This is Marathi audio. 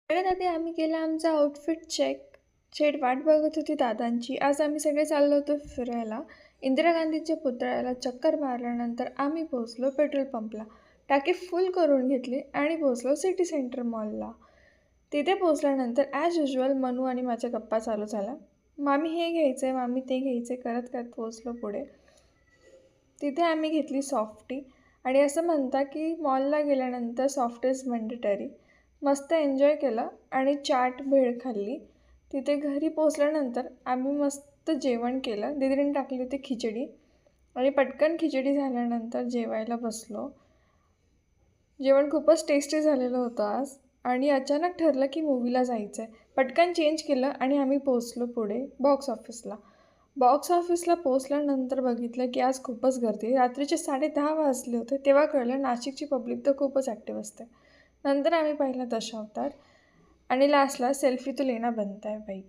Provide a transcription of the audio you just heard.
सगळ्यात आधी आम्ही केला आमचा आउटफिट चेक. शेट वाट बघत होती दादांची. आज आम्ही सगळे चाललो होतो फिरायला. इंदिरा गांधीच्या पुतळ्याला चक्कर मारल्यानंतर आम्ही पोहोचलो पेट्रोल पंपला. टाकी फुल करून घेतली आणि पोहोचलो सिटी सेंटर मॉलला. तिथे पोहोचल्यानंतर ॲज युजुअल मनू आणि माझ्या गप्पा चालू झाल्या. मामी हे घ्यायचं आहे, मामी ते घ्यायचं आहे करत करत पोहोचलो पुढे. तिथे आम्ही घेतली सॉफ्टी आणि असं म्हणता की मॉलला गेल्यानंतर सॉफ्ट इज मॅन्डेटरी. मस्त एन्जॉय केलं आणि चाट भेळ खाल्ली. तिथे घरी पोचल्यानंतर आम्ही मस्त जेवण केलं. दीदीने टाकली होती खिचडी आणि पटकन खिचडी झाल्यानंतर जेवायला बसलो. जेवण खूपच टेस्टी झालेलं होतं आज आणि अचानक ठरलं की मूवीला जायचं आहे. पटकन चेंज केलं आणि आम्ही पोचलो पुढे बॉक्स ऑफिसला. बॉक्स ऑफिसला पोचल्यानंतर बघितलं की आज खूपच गर्दी आहे. रात्रीचे 10:30 वाजले होते. तेव्हा कळलं नाशिकची पब्लिक तर खूपच ॲक्टिव्ह असते. नंतर आम्ही पाहिला दशावतार आणि लास्टला सेल्फी तो लेना बनता है बाई.